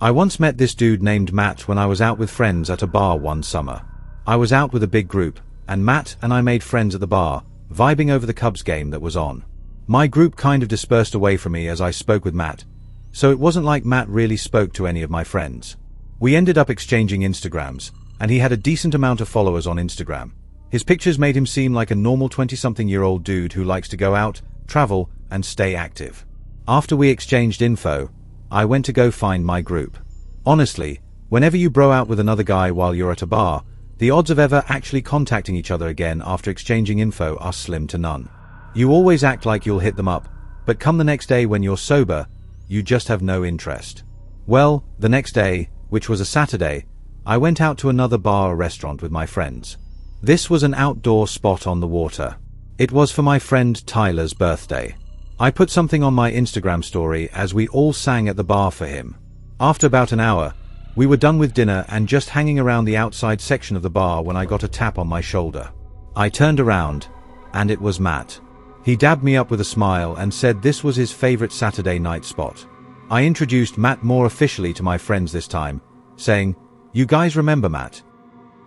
I once met this dude named Matt when I was out with friends at a bar one summer. I was out with a big group, and Matt and I made friends at the bar, vibing over the Cubs game that was on. My group kind of dispersed away from me as I spoke with Matt, so it wasn't like Matt really spoke to any of my friends. We ended up exchanging Instagrams, and he had a decent amount of followers on Instagram. His pictures made him seem like a normal 20-something-year-old dude who likes to go out, travel, and stay active. After we exchanged info, I went to go find my group. Honestly, whenever you bro out with another guy while you're at a bar, the odds of ever actually contacting each other again after exchanging info are slim to none. You always act like you'll hit them up, but come the next day when you're sober, you just have no interest. Well, the next day, which was a Saturday, I went out to another bar or restaurant with my friends. This was an outdoor spot on the water. It was for my friend Tyler's birthday. I put something on my Instagram story as we all sang at the bar for him. After about an hour, we were done with dinner and just hanging around the outside section of the bar when I got a tap on my shoulder. I turned around, and it was Matt. He dabbed me up with a smile and said this was his favorite Saturday night spot. I introduced Matt more officially to my friends this time, saying, "You guys remember Matt?"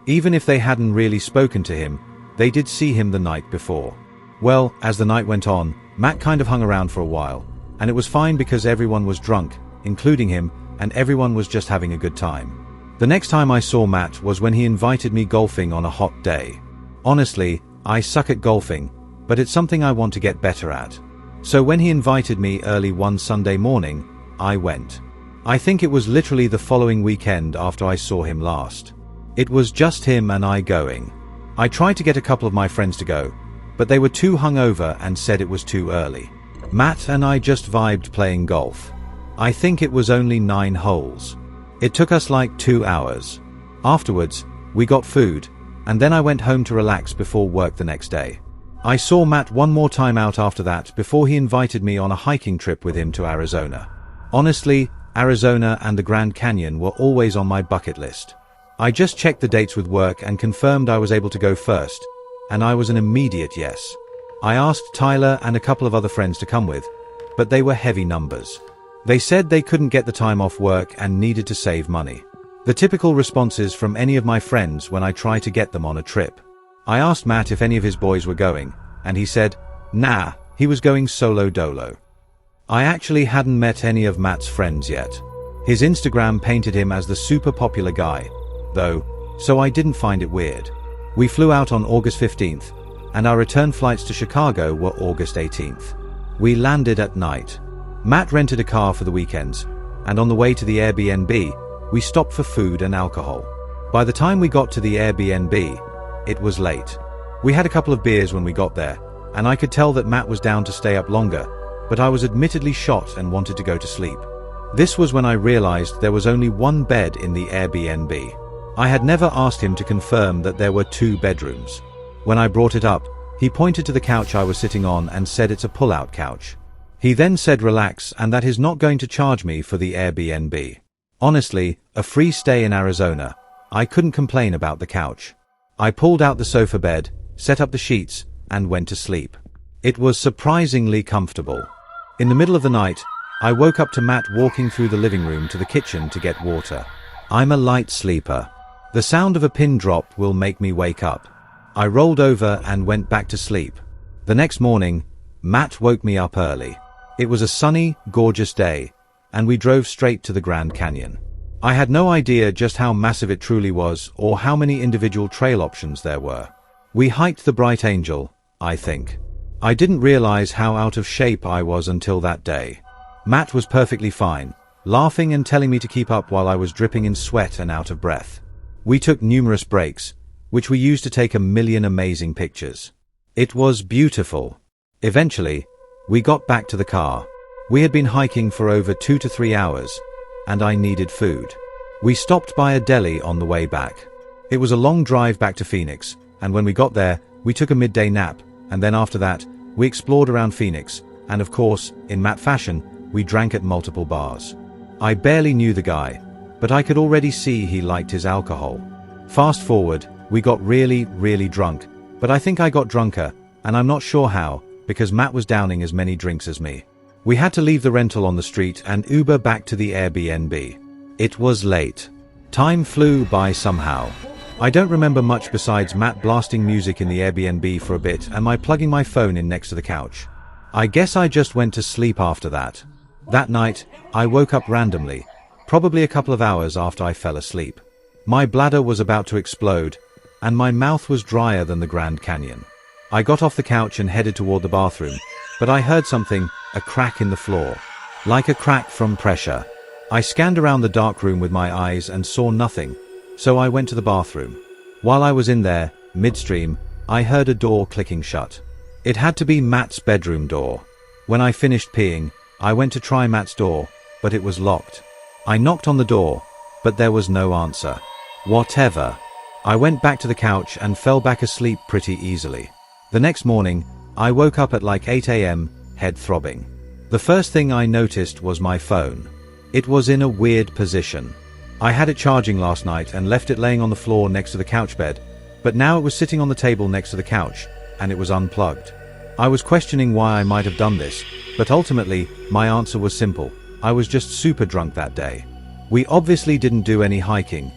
Even if they hadn't really spoken to him, they did see him the night before. Well, as the night went on, Matt kind of hung around for a while, and it was fine because everyone was drunk, including him, and everyone was just having a good time. The next time I saw Matt was when he invited me golfing on a hot day. Honestly, I suck at golfing, but it's something I want to get better at. So when he invited me early one Sunday morning, I went. I think it was literally the following weekend after I saw him last. It was just him and I going. I tried to get a couple of my friends to go, but they were too hungover and said it was too early. Matt and I just vibed playing golf. I think it was only 9 holes. It took us like 2 hours. Afterwards, we got food, and then I went home to relax before work the next day. I saw Matt one more time out after that before he invited me on a hiking trip with him to Arizona. Honestly, Arizona and the Grand Canyon were always on my bucket list. I just checked the dates with work and confirmed I was able to go first, and I was an immediate yes. I asked Tyler and a couple of other friends to come with, but they were heavy numbers. They said they couldn't get the time off work and needed to save money. The typical responses from any of my friends when I try to get them on a trip. I asked Matt if any of his boys were going, and he said, nah, he was going solo dolo. I actually hadn't met any of Matt's friends yet. His Instagram painted him as the super popular guy, though, so I didn't find it weird. We flew out on August 15th, and our return flights to Chicago were August 18th. We landed at night. Matt rented a car for the weekends, and on the way to the Airbnb, we stopped for food and alcohol. By the time we got to the Airbnb, it was late. We had a couple of beers when we got there, and I could tell that Matt was down to stay up longer, but I was admittedly shot and wanted to go to sleep. This was when I realized there was only one bed in the Airbnb. I had never asked him to confirm that there were 2 bedrooms. When I brought it up, he pointed to the couch I was sitting on and said it's a pull-out couch. He then said relax and that he's not going to charge me for the Airbnb. Honestly, a free stay in Arizona, I couldn't complain about the couch. I pulled out the sofa bed, set up the sheets, and went to sleep. It was surprisingly comfortable. In the middle of the night, I woke up to Matt walking through the living room to the kitchen to get water. I'm a light sleeper. The sound of a pin drop will make me wake up. I rolled over and went back to sleep. The next morning, Matt woke me up early. It was a sunny, gorgeous day, and we drove straight to the Grand Canyon. I had no idea just how massive it truly was or how many individual trail options there were. We hiked the Bright Angel, I think. I didn't realize how out of shape I was until that day. Matt was perfectly fine, laughing and telling me to keep up while I was dripping in sweat and out of breath. We took numerous breaks, which we used to take a million amazing pictures. It was beautiful. Eventually, we got back to the car. We had been hiking for over 2 to 3 hours, and I needed food. We stopped by a deli on the way back. It was a long drive back to Phoenix, and when we got there, we took a midday nap, and then after that, we explored around Phoenix, and of course, in Matt fashion, we drank at multiple bars. I barely knew the guy, but I could already see he liked his alcohol. Fast forward, we got really drunk, but I think I got drunker, and I'm not sure how, because Matt was downing as many drinks as me. We had to leave the rental on the street and Uber back to the Airbnb. It was late. Time flew by somehow. I don't remember much besides Matt blasting music in the Airbnb for a bit and my plugging my phone in next to the couch. I guess I just went to sleep after that. That night, I woke up randomly, probably a couple of hours after I fell asleep. My bladder was about to explode, and my mouth was drier than the Grand Canyon. I got off the couch and headed toward the bathroom, but I heard something, a crack in the floor. Like a crack from pressure. I scanned around the dark room with my eyes and saw nothing, so I went to the bathroom. While I was in there, midstream, I heard a door clicking shut. It had to be Matt's bedroom door. When I finished peeing, I went to try Matt's door, but it was locked. I knocked on the door, but there was no answer. Whatever. I went back to the couch and fell back asleep pretty easily. The next morning, I woke up at like 8 a.m., head throbbing. The first thing I noticed was my phone. It was in a weird position. I had it charging last night and left it laying on the floor next to the couch bed, but now it was sitting on the table next to the couch, and it was unplugged. I was questioning why I might have done this, but ultimately, my answer was simple. I was just super drunk that day. We obviously didn't do any hiking.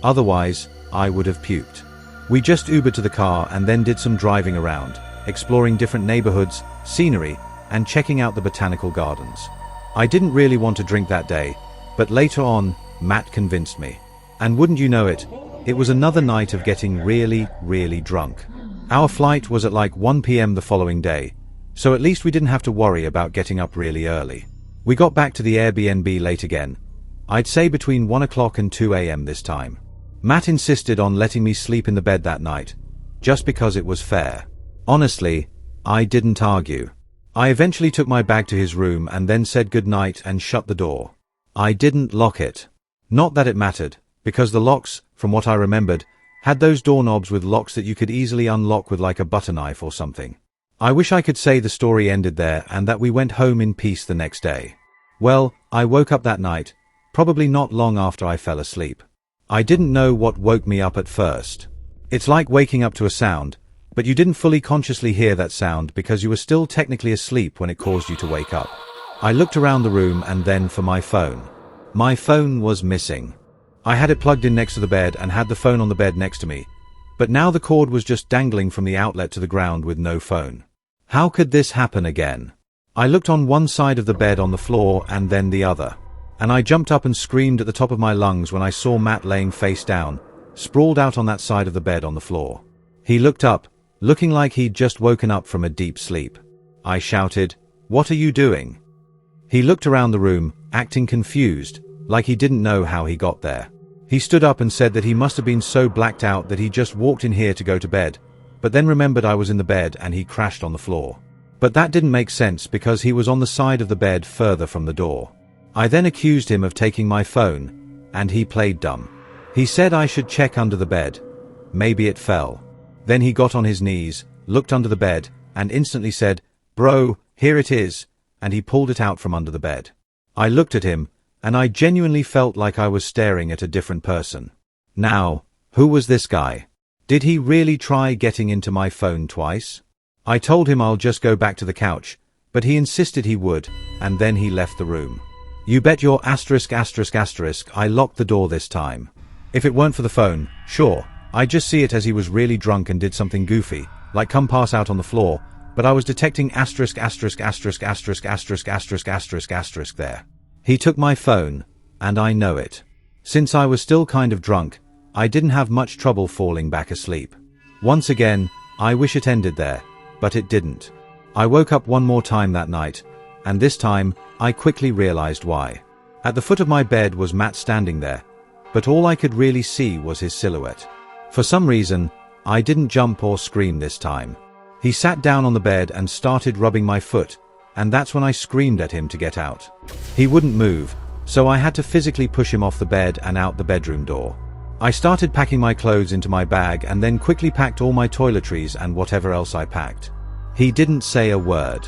Otherwise, I would have puked. We just Ubered to the car and then did some driving around, exploring different neighborhoods, scenery, and checking out the botanical gardens. I didn't really want to drink that day, but later on, Matt convinced me. And wouldn't you know it, it was another night of getting really, really drunk. Our flight was at like 1 p.m. the following day, so at least we didn't have to worry about getting up really early. We got back to the Airbnb late again. I'd say between 1 o'clock and 2 a.m. this time. Matt insisted on letting me sleep in the bed that night, just because it was fair. Honestly, I didn't argue. I eventually took my bag to his room and then said goodnight and shut the door. I didn't lock it. Not that it mattered, because the locks, from what I remembered, had those doorknobs with locks that you could easily unlock with like a butter knife or something. I wish I could say the story ended there and that we went home in peace the next day. Well, I woke up that night, probably not long after I fell asleep. I didn't know what woke me up at first. It's like waking up to a sound, but you didn't fully consciously hear that sound because you were still technically asleep when it caused you to wake up. I looked around the room and then for my phone. My phone was missing. I had it plugged in next to the bed and had the phone on the bed next to me, but now the cord was just dangling from the outlet to the ground with no phone. How could this happen again? I looked on one side of the bed on the floor and then the other, and I jumped up and screamed at the top of my lungs when I saw Matt laying face down, sprawled out on that side of the bed on the floor. He looked up, looking like he'd just woken up from a deep sleep. I shouted, "What are you doing?" He looked around the room, acting confused, like he didn't know how he got there. He stood up and said that he must have been so blacked out that he just walked in here to go to bed, but then remembered I was in the bed and he crashed on the floor. But that didn't make sense because he was on the side of the bed further from the door. I then accused him of taking my phone, and he played dumb. He said I should check under the bed. Maybe it fell. Then he got on his knees, looked under the bed, and instantly said, "Bro, here it is," and he pulled it out from under the bed. I looked at him, and I genuinely felt like I was staring at a different person. Now, who was this guy? Did he really try getting into my phone twice? I told him I'll just go back to the couch, but he insisted he would, and then he left the room. You bet your **** I locked the door this time. If it weren't for the phone, sure, I'd just see it as he was really drunk and did something goofy, like come pass out on the floor, but I was detecting ******* there. He took my phone, and I know it. Since I was still kind of drunk, I didn't have much trouble falling back asleep. Once again, I wish it ended there, but it didn't. I woke up one more time that night, and this time, I quickly realized why. At the foot of my bed was Matt standing there, but all I could really see was his silhouette. For some reason, I didn't jump or scream this time. He sat down on the bed and started rubbing my foot, and that's when I screamed at him to get out. He wouldn't move, so I had to physically push him off the bed and out the bedroom door. I started packing my clothes into my bag and then quickly packed all my toiletries and whatever else I packed. He didn't say a word.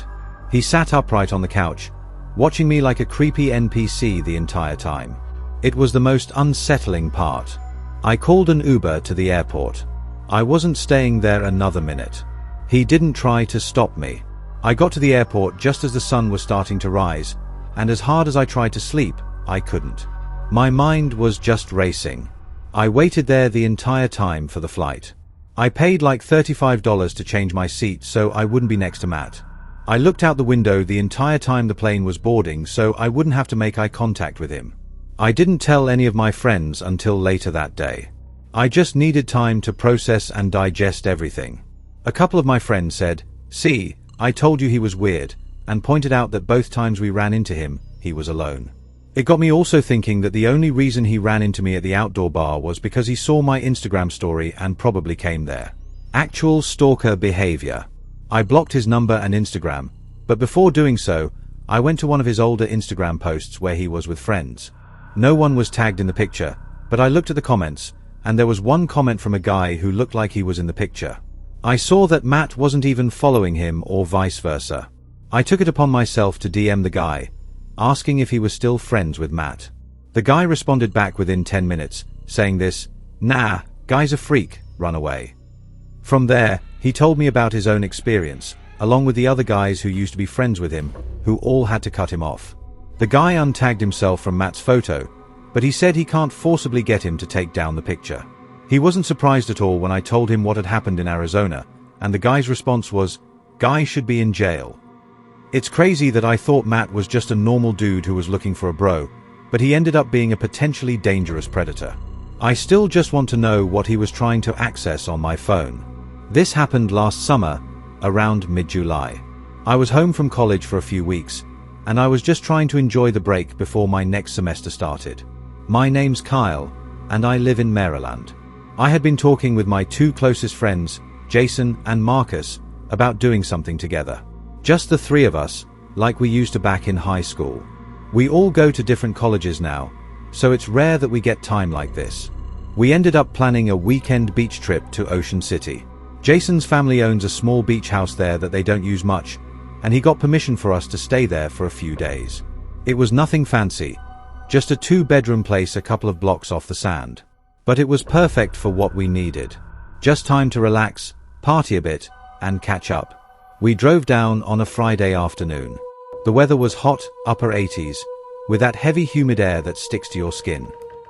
He sat upright on the couch, watching me like a creepy NPC the entire time. It was the most unsettling part. I called an Uber to the airport. I wasn't staying there another minute. He didn't try to stop me. I got to the airport just as the sun was starting to rise, and as hard as I tried to sleep, I couldn't. My mind was just racing. I waited there the entire time for the flight. I paid like $35 to change my seat so I wouldn't be next to Matt. I looked out the window the entire time the plane was boarding so I wouldn't have to make eye contact with him. I didn't tell any of my friends until later that day. I just needed time to process and digest everything. A couple of my friends said, "See, I told you he was weird," and pointed out that both times we ran into him, he was alone. It got me also thinking that the only reason he ran into me at the outdoor bar was because he saw my Instagram story and probably came there. Actual stalker behavior. I blocked his number and Instagram, but before doing so, I went to one of his older Instagram posts where he was with friends. No one was tagged in the picture, but I looked at the comments, and there was one comment from a guy who looked like he was in the picture. I saw that Matt wasn't even following him or vice versa. I took it upon myself to DM the guy, asking if he was still friends with Matt. The guy responded back within 10 minutes, saying this, "Nah, guy's a freak, run away." From there, he told me about his own experience, along with the other guys who used to be friends with him, who all had to cut him off. The guy untagged himself from Matt's photo, but he said he can't forcibly get him to take down the picture. He wasn't surprised at all when I told him what had happened in Arizona, and the guy's response was, "Guy should be in jail." It's crazy that I thought Matt was just a normal dude who was looking for a bro, but he ended up being a potentially dangerous predator. I still just want to know what he was trying to access on my phone. This happened last summer, around mid-July. I was home from college for a few weeks, and I was just trying to enjoy the break before my next semester started. My name's Kyle, and I live in Maryland. I had been talking with my two closest friends, Jason and Marcus, about doing something together. Just the three of us, like we used to back in high school. We all go to different colleges now, so it's rare that we get time like this. We ended up planning a weekend beach trip to Ocean City. Jason's family owns a small beach house there that they don't use much, and he got permission for us to stay there for a few days. It was nothing fancy, just a 2-bedroom place a couple of blocks off the sand. But it was perfect for what we needed. Just time to relax, party a bit, and catch up. We drove down on a Friday afternoon. The weather was hot, upper 80s, with that heavy humid air that sticks to your skin.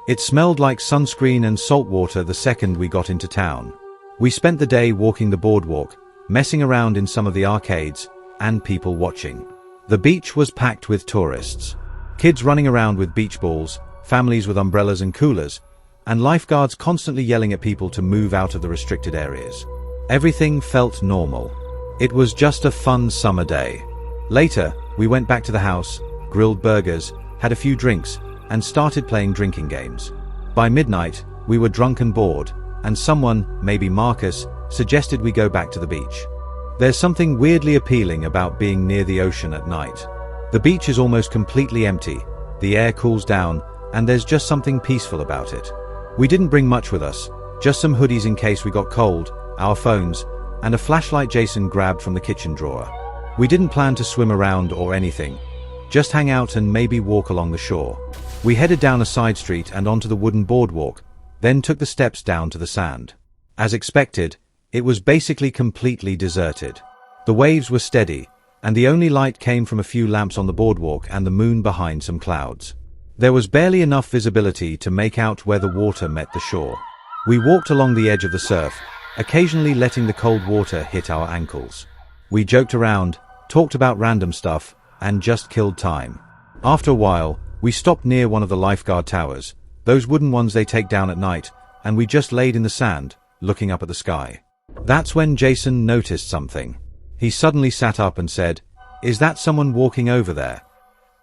It smelled like sunscreen and salt water the second we got into town. We spent the day walking the boardwalk, messing around in some of the arcades, and people watching. The beach was packed with tourists. Kids running around with beach balls, families with umbrellas and coolers, and lifeguards constantly yelling at people to move out of the restricted areas. Everything felt normal. It was just a fun summer day. Later, we went back to the house, grilled burgers, had a few drinks, and started playing drinking games. By midnight, we were drunk and bored, and someone, maybe Marcus, suggested we go back to the beach. There's something weirdly appealing about being near the ocean at night. The beach is almost completely empty, the air cools down, and there's just something peaceful about it. We didn't bring much with us, just some hoodies in case we got cold, our phones, and a flashlight Jason grabbed from the kitchen drawer. We didn't plan to swim around or anything, just hang out and maybe walk along the shore. We headed down a side street and onto the wooden boardwalk, then took the steps down to the sand. As expected, it was basically completely deserted. The waves were steady, and the only light came from a few lamps on the boardwalk and the moon behind some clouds. There was barely enough visibility to make out where the water met the shore. We walked along the edge of the surf, occasionally letting the cold water hit our ankles. We joked around, talked about random stuff, and just killed time. After a while, we stopped near one of the lifeguard towers, those wooden ones they take down at night, and we just laid in the sand, looking up at the sky. That's when Jason noticed something. He suddenly sat up and said, "Is that someone walking over there?"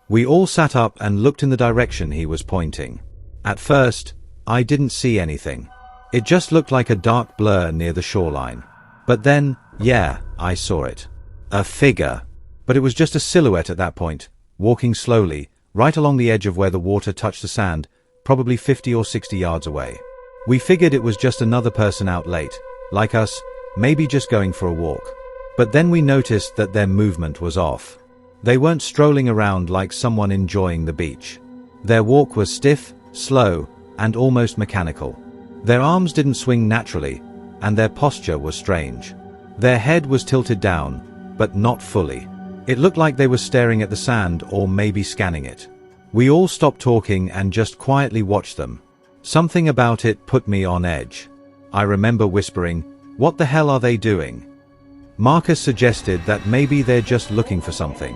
We all sat up and looked in the direction he was pointing. At first, I didn't see anything. It just looked like a dark blur near the shoreline. But then, yeah, I saw it. A figure. But it was just a silhouette at that point, walking slowly, right along the edge of where the water touched the sand, probably 50 or 60 yards away. We figured it was just another person out late, like us, maybe just going for a walk. But then we noticed that their movement was off. They weren't strolling around like someone enjoying the beach. Their walk was stiff, slow, and almost mechanical. Their arms didn't swing naturally, and their posture was strange. Their head was tilted down, but not fully. It looked like they were staring at the sand or maybe scanning it. We all stopped talking and just quietly watched them. Something about it put me on edge. I remember whispering, "What the hell are they doing?" Marcus suggested that maybe they're just looking for something.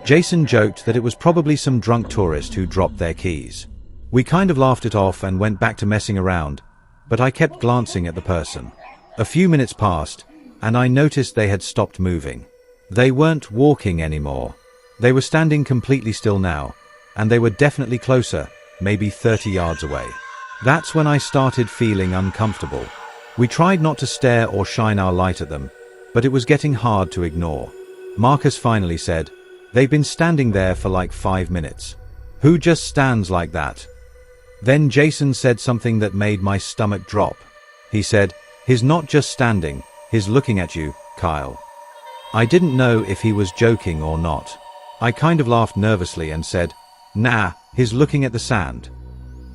Jason joked that it was probably some drunk tourist who dropped their keys. We kind of laughed it off and went back to messing around, but I kept glancing at the person. A few minutes passed, and I noticed they had stopped moving. They weren't walking anymore. They were standing completely still now, and they were definitely closer, maybe 30 yards away. That's when I started feeling uncomfortable. We tried not to stare or shine our light at them, but it was getting hard to ignore. Marcus finally said, "They've been standing there for like 5 minutes. Who just stands like that?" Then Jason said something that made my stomach drop. He said, "He's not just standing, he's looking at you, Kyle." I didn't know if he was joking or not. I kind of laughed nervously and said, "Nah, he's looking at the sand."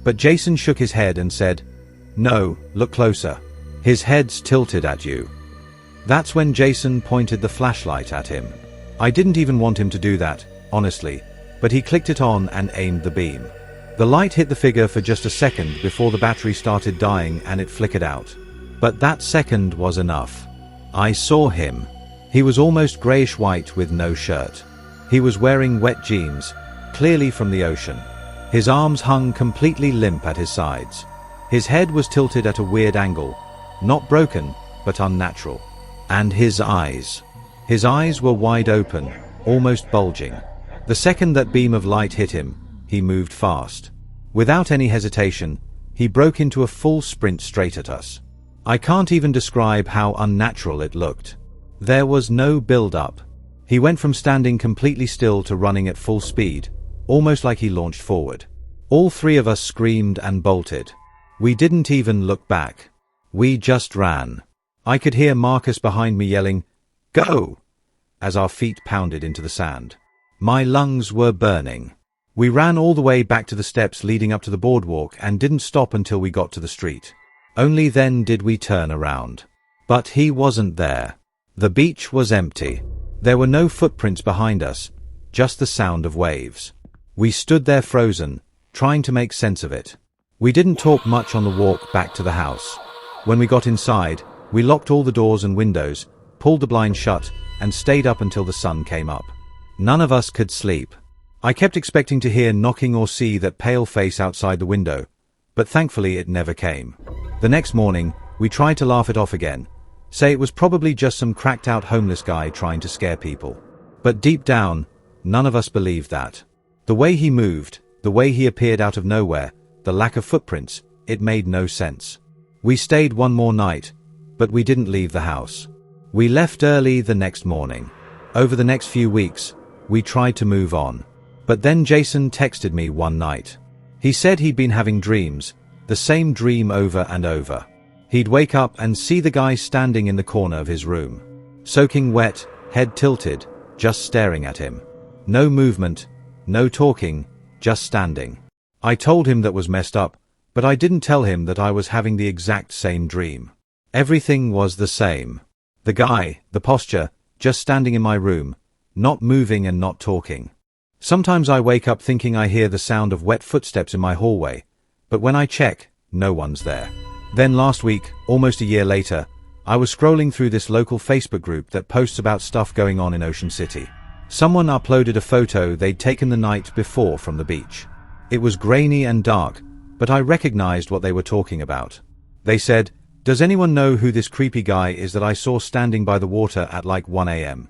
But Jason shook his head and said, "No, look closer. His head's tilted at you." That's when Jason pointed the flashlight at him. I didn't even want him to do that, honestly, but he clicked it on and aimed the beam. The light hit the figure for just a second before the battery started dying and it flickered out. But that second was enough. I saw him. He was almost grayish-white with no shirt. He was wearing wet jeans, clearly from the ocean. His arms hung completely limp at his sides. His head was tilted at a weird angle, not broken, but unnatural. And his eyes. His eyes were wide open, almost bulging. The second that beam of light hit him, he moved fast. Without any hesitation, he broke into a full sprint straight at us. I can't even describe how unnatural it looked. There was no build-up. He went from standing completely still to running at full speed, almost like he launched forward. All three of us screamed and bolted. We didn't even look back. We just ran. I could hear Marcus behind me yelling, "Go!" as our feet pounded into the sand. My lungs were burning. We ran all the way back to the steps leading up to the boardwalk and didn't stop until we got to the street. Only then did we turn around. But he wasn't there. The beach was empty. There were no footprints behind us, just the sound of waves. We stood there frozen, trying to make sense of it. We didn't talk much on the walk back to the house. When we got inside, we locked all the doors and windows, pulled the blinds shut, and stayed up until the sun came up. None of us could sleep. I kept expecting to hear knocking or see that pale face outside the window, but thankfully it never came. The next morning, we tried to laugh it off again, say it was probably just some cracked-out homeless guy trying to scare people. But deep down, none of us believed that. The way he moved, the way he appeared out of nowhere, the lack of footprints, it made no sense. We stayed one more night, but we didn't leave the house. We left early the next morning. Over the next few weeks, we tried to move on. But then Jason texted me one night. He said he'd been having dreams, the same dream over and over. He'd wake up and see the guy standing in the corner of his room. Soaking wet, head tilted, just staring at him. No movement, no talking, just standing. I told him that was messed up, but I didn't tell him that I was having the exact same dream. Everything was the same. The guy, the posture, just standing in my room, not moving and not talking. Sometimes I wake up thinking I hear the sound of wet footsteps in my hallway, but when I check, no one's there. Then last week, almost a year later, I was scrolling through this local Facebook group that posts about stuff going on in Ocean City. Someone uploaded a photo they'd taken the night before from the beach. It was grainy and dark, but I recognized what they were talking about. They said, "Does anyone know who this creepy guy is that I saw standing by the water at like 1 a.m.?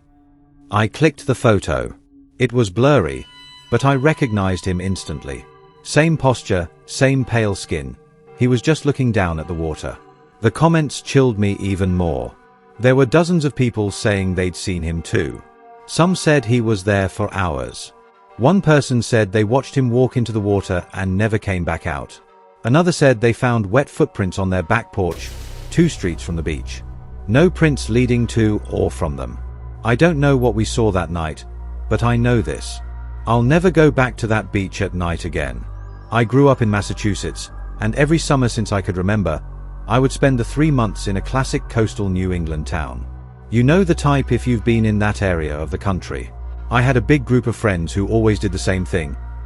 I clicked the photo. It was blurry, but I recognized him instantly. Same posture, same pale skin. He was just looking down at the water. The comments chilled me even more. There were dozens of people saying they'd seen him too. Some said he was there for hours. One person said they watched him walk into the water and never came back out. Another said they found wet footprints on their back porch, 2 streets from the beach. No prints leading to or from them. I don't know what we saw that night, but I know this. I'll never go back to that beach at night again. I grew up in Massachusetts, and every summer since I could remember, I would spend the 3 months in a classic coastal New England town. You know the type if you've been in that area of the country. I had a big group of friends who always did the same thing.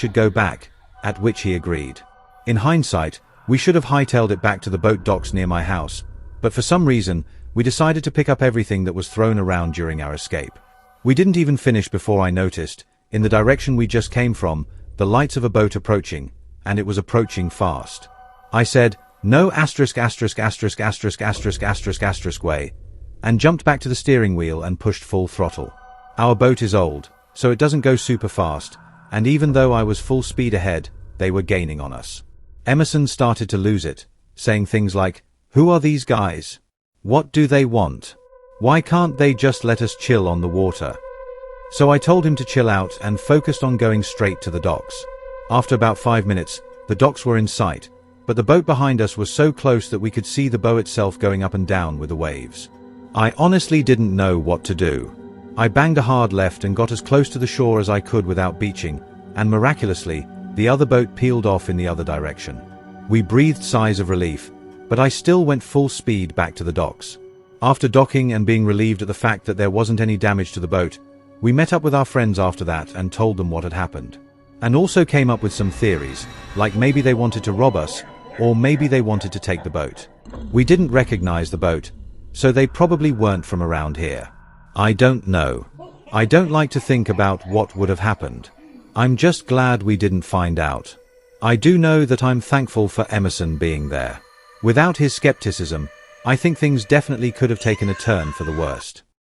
should go back, at which he agreed. In hindsight, we should have hightailed it back to the boat docks near my house, but for some reason, we decided to pick up everything that was thrown around during our escape. We didn't even finish before I noticed, in the direction we just came from, the lights of a boat approaching, and it was approaching fast. I said, "No asterisk asterisk asterisk asterisk asterisk asterisk asterisk way," and jumped back to the steering wheel and pushed full throttle. Our boat is old, so it doesn't go super fast, and even though I was full speed ahead, they were gaining on us. Emerson started to lose it, saying things like, "Who are these guys? What do they want? Why can't they just let us chill on the water?" So I told him to chill out and focused on going straight to the docks. After about 5 minutes, the docks were in sight, but the boat behind us was so close that we could see the bow itself going up and down with the waves. I honestly didn't know what to do. I banged a hard left and got as close to the shore as I could without beaching, and miraculously, the other boat peeled off in the other direction. We breathed sighs of relief, but I still went full speed back to the docks. After docking and being relieved at the fact that there wasn't any damage to the boat, we met up with our friends after that and told them what had happened. And also came up with some theories, like maybe they wanted to rob us, or maybe they wanted to take the boat. We didn't recognize the boat, so they probably weren't from around here. I don't know. I don't like to think about what would have happened. I'm just glad we didn't find out. I do know that I'm thankful for Emerson being there. Without his skepticism, I think things definitely could have taken a turn for the worst.